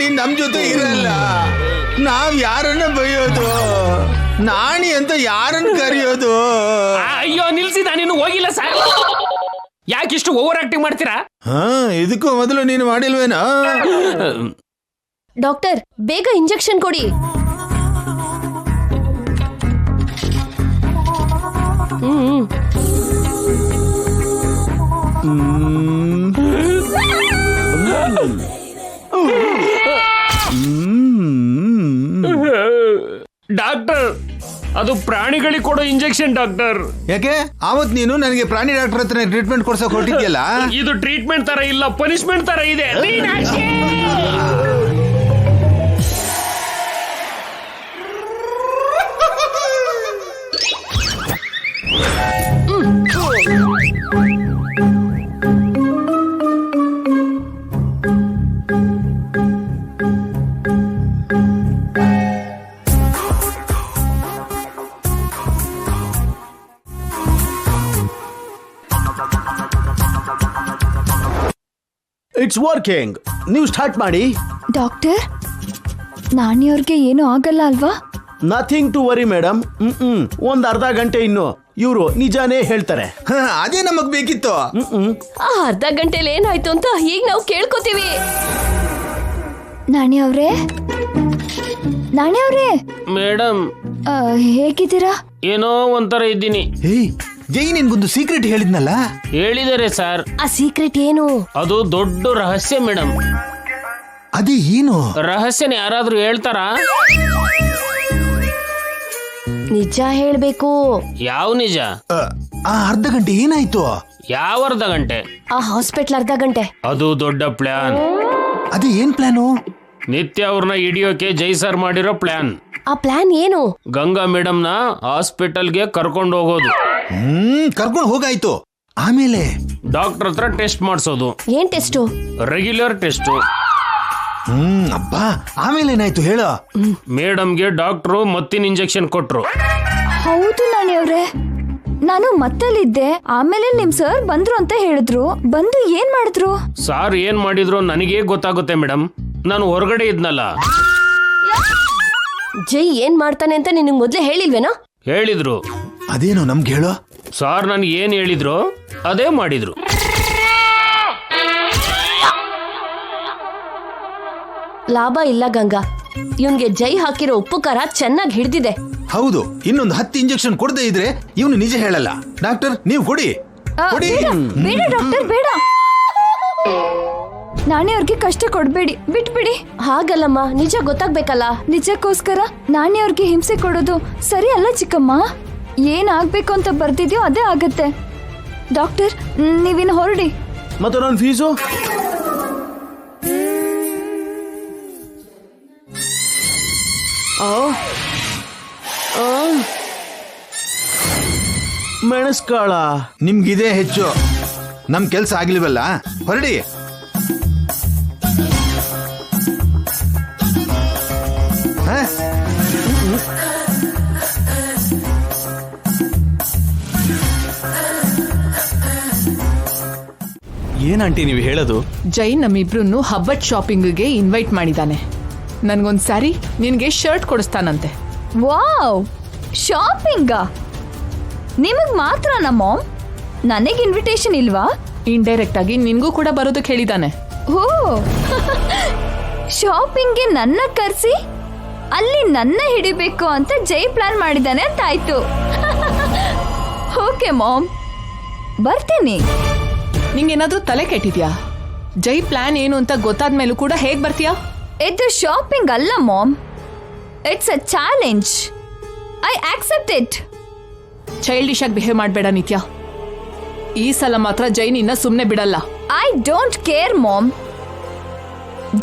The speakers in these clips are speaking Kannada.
ನೀನ್ ನಮ್ ಜೊತೆ ಇರಲ್ಲ. ನಾವ್ ಯಾರನ್ನ ಬೈಯೋದು? ನಾಣಿ ಅಂತ ಯಾರನ್ನ ಕರೆಯೋದು? ಅಯ್ಯೋ ನಿಲ್ಸಿದ, ನೀನು ಹೋಗಿಲ್ಲ ಸರ್. ಯಾಕಿಷ್ಟು ಓವರ್ ಆಕ್ಟಿಂಗ್ ಮಾಡ್ತೀರಾ? ಇದಕ್ಕೂ ಮೊದಲು ನೀನು ಮಾಡಿಲ್ವೇನಾ? ಡಾಕ್ಟರ್, ಬೇಗ ಇಂಜೆಕ್ಷನ್ ಕೊಡಿ. ಡಾಕ್ಟರ್, ಅದು ಪ್ರಾಣಿಗಳಿಗೆ ಕೊಡೋ ಇಂಜೆಕ್ಷನ್ ಡಾಕ್ಟರ್. ಯಾಕೆ ಅವತ್ ನೀನು ನನಗೆ ಪ್ರಾಣಿ ಡಾಕ್ಟರ್ ಹತ್ರ ಟ್ರೀಟ್ಮೆಂಟ್ ಕೊಡ್ಸಕ್ ಹೊರಟಿದ್ಯಲ್ಲ? ಇದು ಟ್ರೀಟ್ಮೆಂಟ್ ತರ ಇಲ್ಲ, ಪನಿಷ್ಮೆಂಟ್ ತರ ಇದೆ. It's working. ನೀವು ಸ್ಟಾರ್ಟ್ ಮಾಡಿ. ಡಾಕ್ಟರ್, ನಾಣಿಯವ್ರಿಗೆ ಏನೂ ಆಗಲ್ಲ ಅಲ್ವಾ? Nothing to worry madam. ಒಂದ್ ಅರ್ಧ ಗಂಟೆ ಇನ್ನು ಇವರು ನಿಜಾನೇ ಹೇಳ್ತಾರೆ. ಅದೇ ನಮಗ್ ಬೇಕಿತ್ತು. ಆ ಅರ್ಧ ಗಂಟೆಲಿ ಏನಾಯ್ತು ಅಂತ ಈಗ ನಾವು ಕೇಳ್ಕೊತೀವಿ. ನಾಣಿಯವ್ರೇ, ನಾಣಿಯವ್ರೇ, ಮೇಡಮ್ ಹೇಗಿದ್ದೀರಾ? ಏನೋ ಒಂಥರ ಇದ್ದೀನಿ. ಜೈ ನಿನ್ಗೊಂದು ಸೀಕ್ರೆಟ್ ಹೇಳಿದ್ನಲ್ಲ? ಹೇಳಿದರೆ ಸರ್. ಆ ಸೀಕ್ರೆಟ್ ಏನು? ಅದು ದೊಡ್ಡ ರಹಸ್ಯ ಮೇಡಮ್. ಅದೇ ಏನು ರಹಸ್ಯನ ಯಾರಾದ್ರೂ ಹೇಳ್ತಾರಾ? ನಿಜ ಹೇಳ್ಬೇಕು. ಯಾವ ನಿಜ? ಆ ಅರ್ಧ ಗಂಟೆ ಏನಾಯ್ತು? ಯಾವ ಅರ್ಧ ಗಂಟೆ? ಆ ಹಾಸ್ಪಿಟಲ್ ಅರ್ಧ ಗಂಟೆ. ಅದು ದೊಡ್ಡ ಪ್ಲಾನ್. ಅದೇ ಏನ್ ಪ್ಲಾನು? ನಿತ್ಯ ಅವ್ರನ್ನ ಹಿಡಿಯೋಕೆ ಜೈ ಸರ್ ಮಾಡಿರೋ ಪ್ಲಾನ್. ಆ ಪ್ಲಾನ್ ಏನು? ಗಂಗಾ ಮೇಡಮ್ನ ಹಾಸ್ಪಿಟಲ್ಗೆ ಕರ್ಕೊಂಡು ಹೋಗೋದು. ಕರ್ಕೊಂಡು ಹೋಗಾಯ್ತು. ಆಮೇಲೆ ಡಾಕ್ಟರ್ ಹತ್ರ ಟೆಸ್ಟ್ ಮಾಡಿಸೋದು. ಏನ್ ಟೆಸ್ಟ್? Regular test. ಅಬ್ಬಾ, ಆಮೇಲೆ ಏನಾಯ್ತು ಹೇಳ? ಮೇಡಮ್ಗೆ ಡಾಕ್ಟ್ರು ಮತ್ತಿನ ಇಂಜೆಕ್ಷನ್ ಕೊಟ್ರು. ಹೌದು ನಾಣಿಯವ್ರೆ, ನಾನು ಮತ್ತಲ್ಲಿದ್ದೆ. ಆಮೇಲೆ ನಿಮ್ ಸರ್ ಬಂದ್ರು ಅಂತ ಹೇಳಿದ್ರು. ಬಂದು ಏನ್ ಮಾಡಿದ್ರು? ಸಾರ್ ಏನ್ ಮಾಡಿದ್ರು ನನಗೇ ಗೊತ್ತಾಗುತ್ತೆ ಮೇಡಮ್. ನಾನು ಹೊರಗಡೆ ಇದ್ನಲ್ಲ. ಜೈ ಏನ್ ಮಾಡ್ತಾನೆ ಅಂತ ನಿನಗೆ ಮೊದ್ಲೇ ಹೇಳಿಲ್ವೇನಾ? ಹೇಳಿದ್ರು. ಅದೇನು ನಮ್ಗೆ ಹೇಳೋ? ಸಾರ್ ನನ್ಗೆ ಏನ್ ಹೇಳಿದ್ರು ಅದೇ ಮಾಡಿದ್ರು. ಲಾಭ ಇಲ್ಲ ಗಂಗಾ, ಇವನ್ಗೆ ಜೈ ಹಾಕಿರೋ ಉಪ್ಪು ಖಾರ ಚೆನ್ನಾಗಿ ಹಿಡ್ದಿದೆ. ಹೌದು, ಇನ್ನೊಂದು 10 ಇಂಜೆಕ್ಷನ್ ಕೊಡದೇ ಇದ್ರೆ ಇವನು ನಿಜ ಹೇಳಲ್ಲ. ಡಾಕ್ಟರ್, ನೀವು ಕೊಡಿ. ಬೇಡ ಡಾಕ್ಟರ್, ಬೇಡ. ನಾಣಿಯವ್ರಿಗೆ ಕಷ್ಟ ಕೊಡ್ಬೇಡಿ, ಬಿಟ್ಬಿಡಿ. ಹಾಗಲ್ಲಮ್ಮ, ನಿಜ ಗೊತ್ತಾಗ್ಬೇಕಲ್ಲ. ನಿಜಕ್ಕೋಸ್ಕರ ನಾಣಿಯವ್ರಿಗೆ ಹಿಂಸೆ ಕೊಡೋದು ಸರಿ ಅಲ್ಲ ಚಿಕ್ಕಮ್ಮ. ಏನಾಗ್ಬೇಕು ಅಂತ ಬರ್ತಿದ್ಯೋ ಅದೇ ಆಗತ್ತೆ. ಡಾಕ್ಟರ್, ನೀವಿನ್ನು ಹೊರಡಿ. ಮತ್ತೆ ನನ್ನ ಫೀಸು? ಮೆಣಸ್ಕಾಳ. ನಿಮ್ಗಿದೆ ಹೆಚ್ಚು, ನಮ್ ಕೆಲ್ಸ ಆಗ್ಲಿವಲ್ಲ. ಹೊರಡಿ. ಏನಂಟಿ ನೀವು ಹೇಳೋದು? ಜೈ ನಮ್ಮಿಬ್ರು ಹಬ್ಬದ ಶಾಪಿಂಗ್ಗೆ ಇನ್ವೈಟ್ ಮಾಡಿದ್ದಾನೆ. ನನ್ಗೊಂದ್ ಸ್ಯಾರಿ, ನಿನ್ಗೆ ಶರ್ಟ್ ಕೊಡಿಸ್ತಾನಂತೆ. ವಾವ್, ಶಾಪಿಂಗಾ? ನಿಮಗ್ ಮಾತ್ರನಾ ಮಾಮ್? ನನಗೆ ಇನ್ವಿಟೇಷನ್ ಇಲ್ವಾ? ಇಂಡೈರೆಕ್ಟ್ ಆಗಿ ನಿನ್ಗೂ ಕೂಡ ಬರೋದಕ್ಕೆ ಹೇಳಿದಾನೆ. ಓ, ಶಾಪಿಂಗ್ಗೆ ನನ್ನ ಕರ್ಸಿ ಅಲ್ಲಿ ನನ್ನ ಹಿಡಿಬೇಕು ಅಂತ ಜೈ ಪ್ಲಾನ್ ಮಾಡಿದ್ದಾನೆ ಅಂತ ಆಯ್ತು. ಓಕೆ ಮಾಮ್, ಬರ್ತೀನಿ. ನಿಂಗೇನಾದ್ರೂ ತಲೆ ಕೆಟ್ಟಿದ್ಯಾ? ಜೈ ಪ್ಲಾನ್ ಏನು ಅಂತ ಗೊತ್ತಾದ್ಮೇಲೂ ಕೂಡ ಹೇಗ್ ಬರ್ತೀಯಾ? ಇದು ಶಾಪಿಂಗ್ ಅಲ್ಲ mom, it's a challenge. I accept it. Childish ಆಗಿ ಬಿಹೇವ್ ಮಾಡಬೇಡ ನಿತ್ಯ. ಈ ಸಲ ಮಾತ್ರ ಜೈ ನಿನ್ನ ಸುಮ್ಮನೆ ಬಿಡಲ್ಲ. I don't care mom.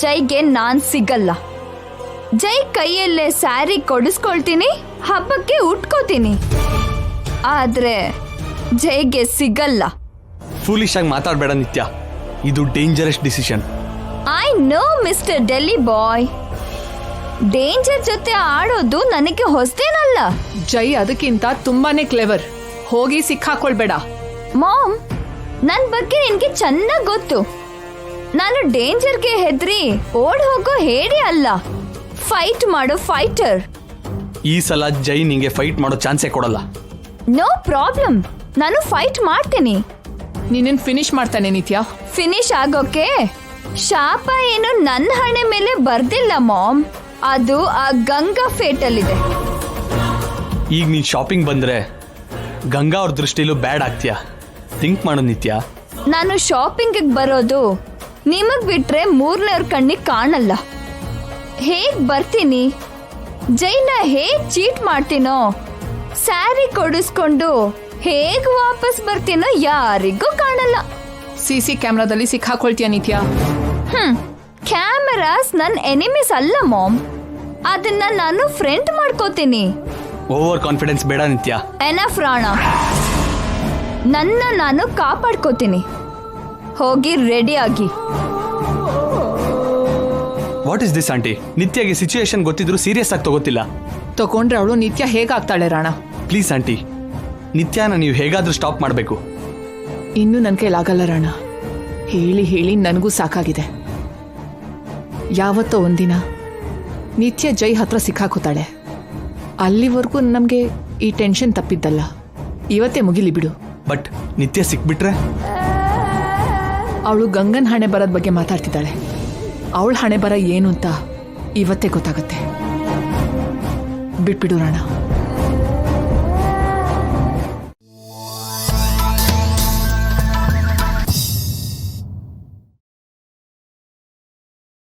ಜೈಗೆ ನಾನ್ ಸಿಗಲ್ಲ. ಜೈ ಕೈಯಲ್ಲೇ ಸ್ಯಾರಿ ಕೊಡಿಸ್ಕೊಳ್ತೀನಿ, ಹಬ್ಬಕ್ಕೆ ಉಟ್ಕೋತೀನಿ. ಆದ್ರೆ ಜೈಗೆ ಸಿಗಲ್ಲ. ಫೂಲಿಶ್ ಆಗಿ ಮಾತಾಡಬೇಡ ನಿತ್ಯ, ಇದು dangerous decision. I know mister Delhi boy, danger ಜೊತೆ ಆಡೋದು ನನಗೆ ಹೊಸದೇನಲ್ಲ. ಜೈ ಅದಕ್ಕಿಂತ ತುಂಬಾನೇ ಕ್ಲೆವರ್. ಹೋಗಿ ಸಿಕ್ಕಾಕೊಳ್ಬೇಡ. ಮಾಮ್, ನನ್ ಬಗ್ಗೆ ನಿನ್ಗೆ ಚೆನ್ನಾಗ್ ಗೊತ್ತು. ನಾನು ಡೇಂಜರ್ಗೆ ಹೆದ್ರಿ ಓಡ್ ಹೋಗೋ ಹೇಳಿ ಅಲ್ಲ, ಫೈಟ್ ಮಾಡೋ ಫೈಟರ್. ಈ ಸಲ ಜೈ ನಿಂಗೆ ಫೈಟ್ ಮಾಡೋ ಚಾನ್ಸೇ ಕೊಡಲ್ಲ. ನೋ ಪ್ರಾಬ್ಲಮ್, ನಾನು ಫೈಟ್ ಮಾಡ್ತೀನಿ. ನೀನೇನ್ ಫಿನಿಶ್ ಮಾಡ್ತಾನೆ ನಿತ್ಯ. ಫಿನಿಶ್ ಆಗೋಕೆ ಶಾಪ ಏನು ನನ್ನ ಹಣೆ ಮೇಲೆ ಬರ್ದಿಲ್ಲ ಮಾಮ್, ಅದು ಆ ಗಂಗಾ ಫೇಟಲ್ಲಿದೆ. ಈಗ ನೀನ್ ಶಾಪಿಂಗ್ ಬಂದ್ರೆ ಗಂಗಾ ಅವ್ರ ದೃಷ್ಟಿಲೂ ಬ್ಯಾಡ್ ಆಗ್ತೀಯಾ. ಥಿಂಕ್ ಮಾಡು ನಿತ್ಯ. ನಾನು ಶಾಪಿಂಗ್ ಬರೋದು ನಿಮಗ್ ಬಿಟ್ರೆ ಮೂರನೇವ್ರ ಕಣ್ಣಿಗೆ ಕಾಣಲ್ಲ. ಹೇಗ್ ಬರ್ತೀನಿ, ಜೈನ ಹೇಗ್ ಚೀಟ್ ಮಾಡ್ತೀನೋ, ಸ್ಯಾರಿ ಕೊಡಿಸ್ಕೊಂಡು ಹೇಗ್ ವಾಪಸ್ ಬರ್ತೀನೋ ಯಾರಿಗೂ ಕಾಣಲ್ಲ. CC ಕ್ಯಾಮ್ರಾದಲ್ಲಿ ಸಿಕ್ಕಾಕೊಳ್ತೀಯ ನಿತ್ಯ. ಕ್ಯಾಮೆರಾಸ್ ನನ್ ಎನಿಮೀಸ್ ಅಲ್ಲ ಮಾಮ್, ಅದನ್ನ ನಾನು ಫ್ರೆಂಡ್ ಮಾಡ್ಕೋತೀನಿ. ಓವರ್ ಕಾನ್ಫಿಡೆನ್ಸ್ ಬೇಡ ನಿತ್ಯ. ಎನಫ್ ರಾಣ, ನನ್ನ ನಾನು ಕಾಪಾಡ್ಕೋತೀನಿ. ಹೋಗಿ ರೆಡಿ ಆಗಿ. What is this aunty? ನಿತ್ಯಗೆ ಸಿಚುಯೇಷನ್ ಗೊತ್ತಿದ್ರು ಸೀರಿಯಸ್ ಆಗಿ ತಗೋತಿಲ್ಲ. ತಗೊಂಡ್ರೆ ಅವಳು ನಿತ್ಯ ಹೇಗಾಗ್ತಾಳೆ ರಾಣ? ಪ್ಲೀಸ್ ಆಂಟಿ, ನಿತ್ಯನ ನೀವು ಹೇಗಾದ್ರೂ ಸ್ಟಾಪ್ ಮಾಡಬೇಕು. ಇನ್ನು ನನ್ನ ಕೈಲಾಗಲ್ಲ ರಾಣ. ಹೇಳಿ ಹೇಳಿ ನನಗೂ ಸಾಕಾಗಿದೆ. ಯಾವತ್ತೋ ಒಂದಿನ ನಿತ್ಯ ಜೈ ಹತ್ರ ಸಿಕ್ಕಾಕೋತಾಳೆ. ಅಲ್ಲಿವರೆಗೂ ನಮಗೆ ಈ ಟೆನ್ಷನ್ ತಪ್ಪಿದ್ದಲ್ಲ. ಇವತ್ತೇ ಮುಗಿಲಿ ಬಿಡು. ಬಟ್ ನಿತ್ಯ ಸಿಕ್ಬಿಟ್ರೆ? ಅವಳು ಗಂಗನ್ ಹಣೆ ಬರೋದ್ ಬಗ್ಗೆ ಮಾತಾಡ್ತಿದ್ದಾಳೆ. ಅವಳ ಹಣೆ ಬರ ಏನು ಅಂತ ಇವತ್ತೇ ಗೊತ್ತಾಗತ್ತೆ. ಬಿಟ್ಬಿಡು ರಾಣ.